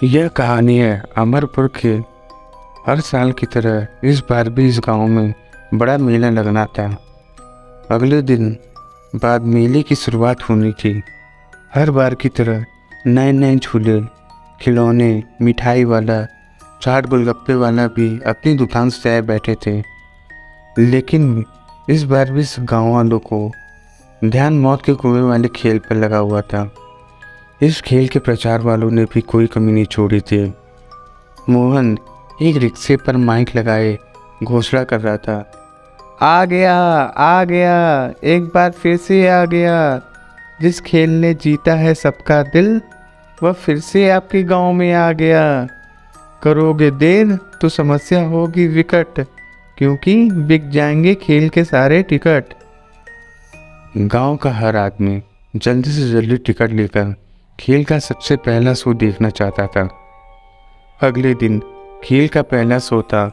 यह कहानी है अमरपुर के। हर साल की तरह इस बार भी इस गांव में बड़ा मेला लगना था। अगले दिन बाद मेले की शुरुआत होनी थी। हर बार की तरह नए नए झूले, खिलौने, मिठाई वाला, चाट गोलगप्पे वाला भी अपनी दुकान से आए बैठे थे। लेकिन इस बार भी इस गाँव वालों को ध्यान मौत के कुएं वाले खेल पर लगा हुआ था। इस खेल के प्रचार वालों ने भी कोई कमी नहीं छोड़ी थी। मोहन एक रिक्शे पर माइक लगाए घोषणा कर रहा था, आ गया, आ गया, एक बार फिर से आ गया। जिस खेल ने जीता है सबका दिल, वह फिर से आपके गांव में आ गया। करोगे देर तो समस्या होगी विकट, क्योंकि बिक जाएंगे खेल के सारे टिकट। गांव का हर आदमी जल्दी से जल्दी टिकट लेकर खेल का सबसे पहला शो देखना चाहता था। अगले दिन खेल का पहला शो था,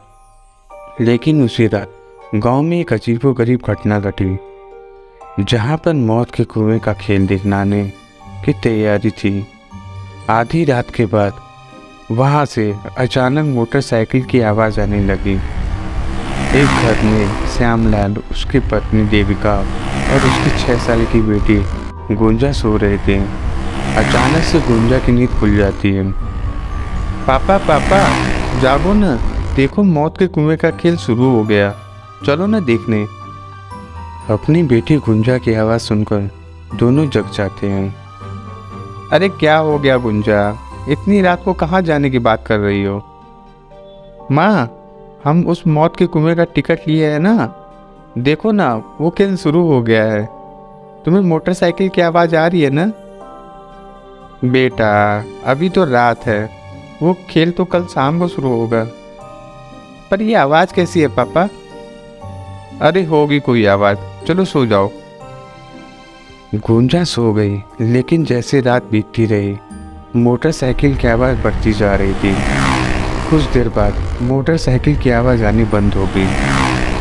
लेकिन उसी रात गांव में एक अजीबोगरीब घटना घटी। जहां पर मौत के कुएं का खेल देखने की तैयारी थी, आधी रात के बाद वहां से अचानक मोटरसाइकिल की आवाज़ आने लगी। एक घर में श्यामलाल, उसकी पत्नी देविका और उसकी 6 साल की बेटी गुंजा सो रहे थे। अचानक से गुंजा की नींद खुल जाती है। पापा पापा जागो ना, देखो मौत के कुएं का खेल शुरू हो गया, चलो ना देखने। अपनी बेटी गुंजा की आवाज़ सुनकर दोनों जग जाते हैं। अरे क्या हो गया गुंजा, इतनी रात को कहाँ जाने की बात कर रही हो? माँ, हम उस मौत के कुएं का टिकट लिए है ना, देखो ना वो खेल शुरू हो गया है। तुम्हें मोटरसाइकिल की आवाज़ आ रही है ना? बेटा अभी तो रात है, वो खेल तो कल शाम को शुरू होगा। पर ये आवाज़ कैसी है पापा? अरे होगी कोई आवाज़, चलो सो जाओ। गुंजा सो गई, लेकिन जैसे रात बीतती रही मोटरसाइकिल की आवाज़ बढ़ती जा रही थी। कुछ देर बाद मोटरसाइकिल की आवाज़ आनी बंद हो गई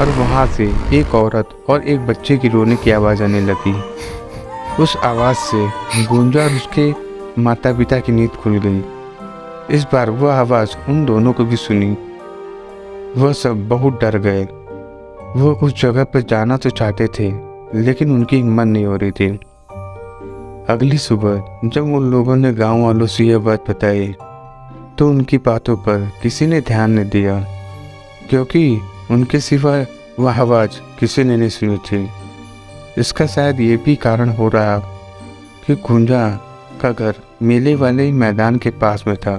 और वहाँ से एक औरत और एक बच्चे की रोने की आवाज़ आने लगी। उस आवाज़ से गुंजा और उसके माता पिता की नींद खुल गई। इस बार वह आवाज़ उन दोनों को भी सुनी। वह सब बहुत डर गए। वह उस जगह पर जाना तो चाहते थे, लेकिन उनकी हिम्मत नहीं हो रही थी। अगली सुबह जब उन लोगों ने गांव वालों से यह बात बताई, तो उनकी बातों पर किसी ने ध्यान नहीं दिया, क्योंकि उनके सिवा वह आवाज़ किसी ने नहीं सुनी थी। इसका शायद ये भी कारण हो रहा कि गुंजा का घर मेले वाले मैदान के पास में था।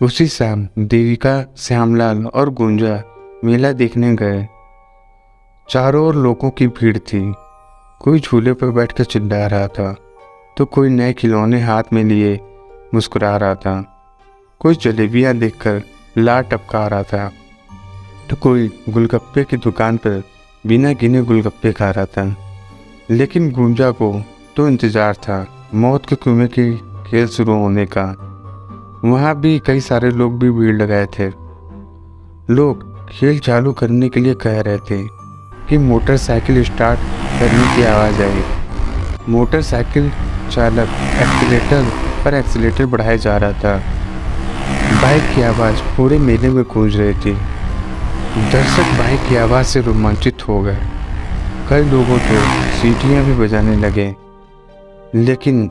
उसी शाम देविका, श्यामलाल और गुंजा मेला देखने गए। चारों ओर लोगों की भीड़ थी। कोई झूले पर बैठकर चिल्ला रहा था, तो कोई नए खिलौने हाथ में लिए मुस्कुरा रहा था। कोई जलेबियां देखकर लार टपका रहा था, तो कोई गोलगप्पे की दुकान पर बिना गिने गोलगप्पे खा रहा था। लेकिन गुंजा को तो इंतज़ार था मौत के कुएं के खेल शुरू होने का। वहाँ भी कई सारे लोग भी भीड़ लगाए थे। लोग खेल चालू करने के लिए कह रहे थे कि मोटरसाइकिल स्टार्ट करने की आवाज़ आई। मोटरसाइकिल चालक एक्सीलेटर बढ़ाए जा रहा था। बाइक की आवाज़ पूरे मेले में गूंज रही थी। दर्शक बाइक की आवाज़ से रोमांचित हो गए। कई लोगों तो सीटियाँ भी बजाने लगे। लेकिन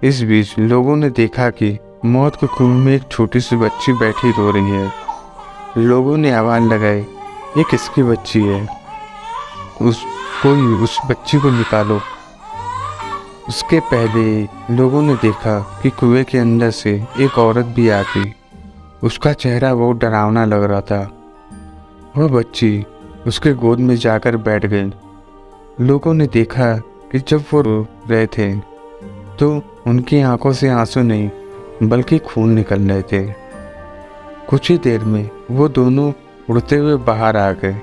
इस बीच लोगों ने देखा कि मौत के कुएं में एक छोटी सी बच्ची बैठी रो रही है। लोगों ने आवाज़ लगाई, ये किसकी बच्ची है? उस बच्ची को निकालो। उसके पहले लोगों ने देखा कि कुएं के अंदर से एक औरत भी आ गई। उसका चेहरा बहुत डरावना लग रहा था। वह बच्ची उसके गोद में जाकर बैठ गई। लोगों ने देखा कि जब वो रो रहे थे तो उनकी आंखों से आंसू नहीं बल्कि खून निकल रहे थे। कुछ ही देर में वो दोनों उड़ते हुए बाहर आ गए।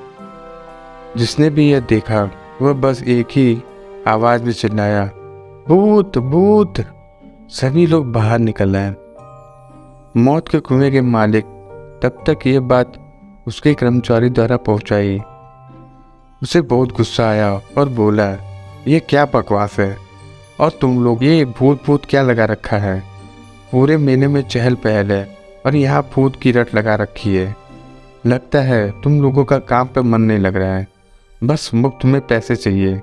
जिसने भी यह देखा वह बस एक ही आवाज़ में चिल्लाया, भूत भूत। सभी लोग बाहर निकल आए। मौत के कुएं के मालिक तब तक ये बात उसके कर्मचारी द्वारा पहुंचाई। उसे बहुत गुस्सा आया और बोला, ये क्या बकवास है, और तुम लोग ये भूत भूत क्या लगा रखा है? पूरे मेले में चहल पहल है और यहाँ फूट की रट लगा रखी है। लगता है तुम लोगों का काम पे मन नहीं लग रहा है, बस मुफ्त में पैसे चाहिए।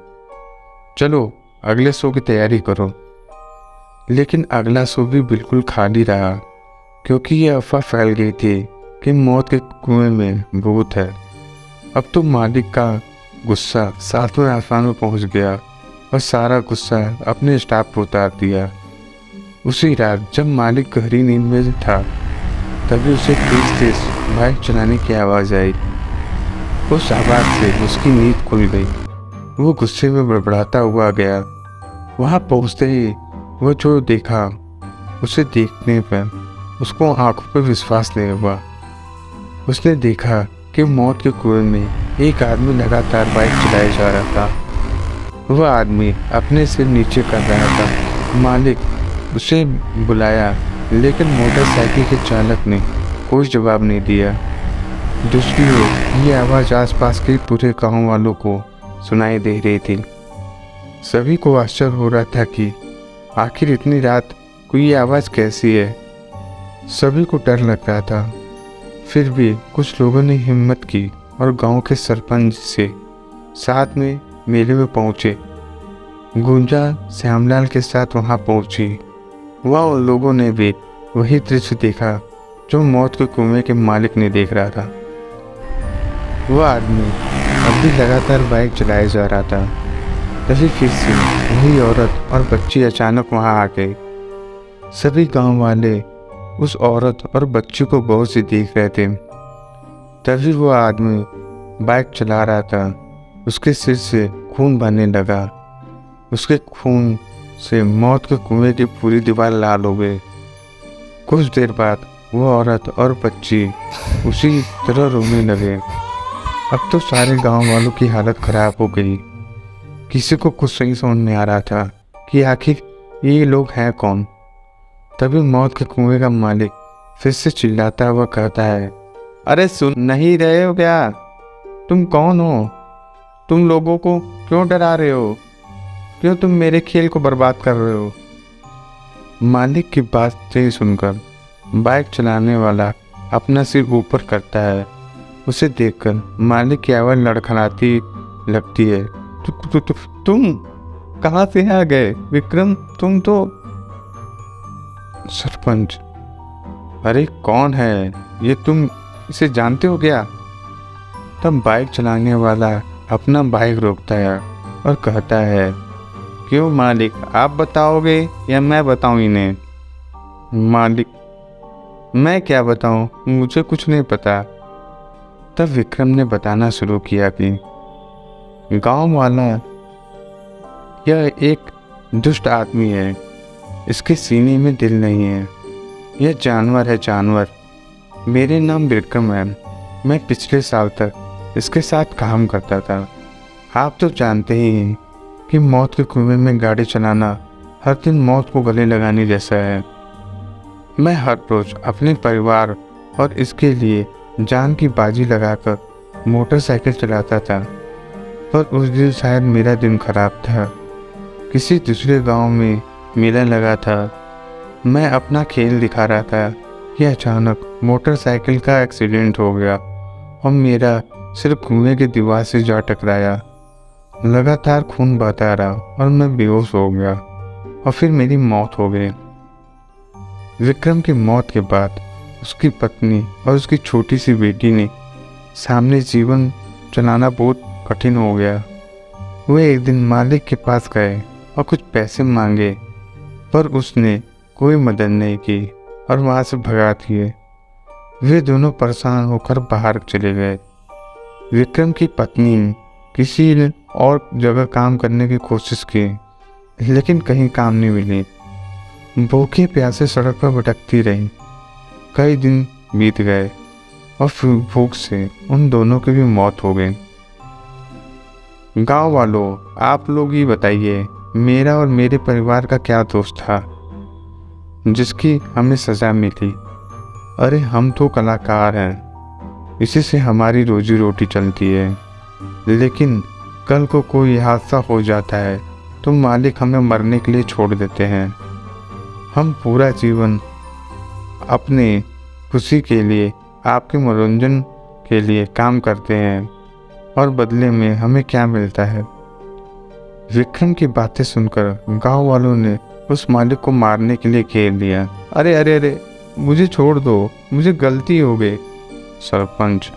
चलो अगले शो की तैयारी करो। लेकिन अगला शो भी बिल्कुल खाली रहा, क्योंकि ये अफवाह फैल गई थी कि मौत के कुएं में भूत है। अब तो मालिक का गुस्सा सातवें आसमान में पहुंच गया और सारा गुस्सा अपने स्टाफ पर उतार दिया। उसी रात जब मालिक गहरी नींद में था, तभी उसे तेज तेज बाइक चलाने की आवाज़ आई। उस आवाज़ से उसकी नींद खुल गई। वो गुस्से में बड़बड़ाता हुआ गया। वहाँ पहुँचते ही वो जो देखा, उसे देखने पर उसको आंखों पर विश्वास नहीं हुआ। उसने देखा कि मौत के कुएं में एक आदमी लगातार बाइक चलाए जा रहा था। वह आदमी अपने सिर नीचे कर रहा था। मालिक उसे बुलाया, लेकिन मोटरसाइकिल के चालक ने कोई जवाब नहीं दिया। दूसरी ओर ये आवाज़ आसपास के पूरे गांव वालों को सुनाई दे रही थी। सभी को आश्चर्य हो रहा था कि आखिर इतनी रात को ये आवाज़ कैसी है। सभी को डर लग रहा था। फिर भी कुछ लोगों ने हिम्मत की और गांव के सरपंच से साथ में मेले में पहुंचे। गुंजा श्यामलाल के साथ वहां पहुंची। वह उन लोगों ने भी वही दृश्य देखा जो मौत के कुएं के मालिक ने देख रहा था। वह आदमी अब भी लगातार बाइक चलाए जा रहा था। तभी फिर से वही औरत और बच्ची अचानक वहां आ गई। सभी गांव वाले उस औरत और बच्ची को गौर से देख रहे थे। तभी वो आदमी बाइक चला रहा था। उसके सिर से खून बहने लगा। उसके खून से मौत के कुएं की पूरी दीवार लाल हो गई। कुछ देर बाद वो औरत और बच्ची उसी तरह रोने लगे। अब तो सारे गांव वालों की हालत खराब हो गई। किसी को कुछ सही समझ नहीं आ रहा था कि आखिर ये लोग हैं कौन। तभी मौत के कुएं का मालिक फिर से चिल्लाता हुआ कहता है, अरे सुन नहीं रहे हो क्या? तुम कौन हो? तुम लोगों को क्यों डरा रहे हो? क्यों तुम मेरे खेल को बर्बाद कर रहे हो? मालिक की बात से सुनकर बाइक चलाने वाला अपना सिर ऊपर करता है। उसे देखकर मालिक की आवाज़ लड़खड़ाती लगती है। तुम कहाँ से आ गए विक्रम? तुम तो। सरपंच, अरे कौन है ये? तुम इसे जानते हो क्या? तब बाइक चलाने वाला अपना बाइक रोकता है और कहता है, क्यों मालिक, आप बताओगे या मैं बताऊं इन्हें? मालिक, मैं क्या बताऊं, मुझे कुछ नहीं पता। तब विक्रम ने बताना शुरू किया कि गांव वाला यह एक दुष्ट आदमी है। इसके सीने में दिल नहीं है। यह जानवर है, जानवर। मेरे नाम विक्रम है। मैं पिछले साल तक इसके साथ काम करता था। आप तो जानते ही हैं कि मौत के कुएं में गाड़ी चलाना हर दिन मौत को गले लगाने जैसा है। मैं हर रोज अपने परिवार और इसके लिए जान की बाजी लगाकर मोटरसाइकिल चलाता था। पर उस दिन शायद मेरा दिन खराब था। किसी दूसरे गांव में मेला लगा था। मैं अपना खेल दिखा रहा था कि अचानक मोटरसाइकिल का एक्सीडेंट हो गया और मेरा सिर कुएं की दीवार से जा टकराया। लगातार खून बहता रहा और मैं बेहोश हो गया और फिर मेरी मौत हो गई। विक्रम की मौत के बाद उसकी पत्नी और उसकी छोटी सी बेटी ने सामने जीवन चलाना बहुत कठिन हो गया। वे एक दिन मालिक के पास गए और कुछ पैसे मांगे, पर उसने कोई मदद नहीं की और वहाँ से भगा दिए। वे दोनों परेशान होकर बाहर चले गए। विक्रम की पत्नी किसी ने और जगह काम करने की कोशिश की, लेकिन कहीं काम नहीं मिली। भूखे प्यासे सड़क पर भटकती रही। कई दिन बीत गए और फिर भूख से उन दोनों की भी मौत हो गई। गांव वालों, आप लोग ही बताइए, मेरा और मेरे परिवार का क्या दोष था जिसकी हमें सज़ा मिली? अरे हम तो कलाकार हैं, इसी से हमारी रोजी रोटी चलती है। लेकिन कल को कोई हादसा हो जाता है तो मालिक हमें मरने के लिए छोड़ देते हैं। हम पूरा जीवन अपनी खुशी के लिए, आपके मनोरंजन के लिए काम करते हैं और बदले में हमें क्या मिलता है। विक्रम की बातें सुनकर गांव वालों ने उस मालिक को मारने के लिए घेर लिया। अरे अरे अरे, मुझे छोड़ दो, मुझे गलती हो गई। सरपंच,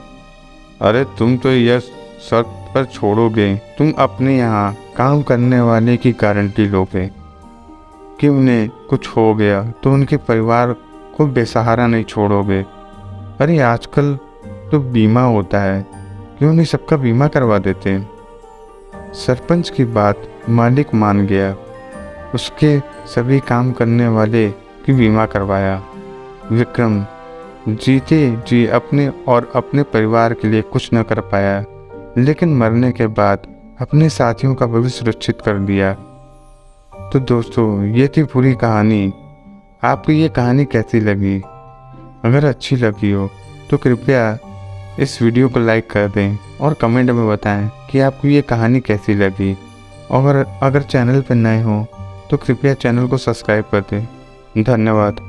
अरे तुम तो यह शर्त पर छोड़ोगे, तुम अपने यहाँ काम करने वाले की गारंटी लोगे कि उन्हें कुछ हो गया तो उनके परिवार को बेसहारा नहीं छोड़ोगे। अरे आजकल तो बीमा होता है, क्यों नहीं सबका बीमा करवा देते। सरपंच की बात मालिक मान गया, उसके सभी काम करने वाले की बीमा करवाया। विक्रम जीते जी अपने और अपने परिवार के लिए कुछ न कर पाया, लेकिन मरने के बाद अपने साथियों का भविष्य सुरक्षित कर दिया। तो दोस्तों, ये थी पूरी कहानी। आपको ये कहानी कैसी लगी? अगर अच्छी लगी हो तो कृपया इस वीडियो को लाइक कर दें और कमेंट में बताएं कि आपको ये कहानी कैसी लगी। और अगर चैनल पर नए हो तो कृपया चैनल को सब्सक्राइब कर दें। धन्यवाद।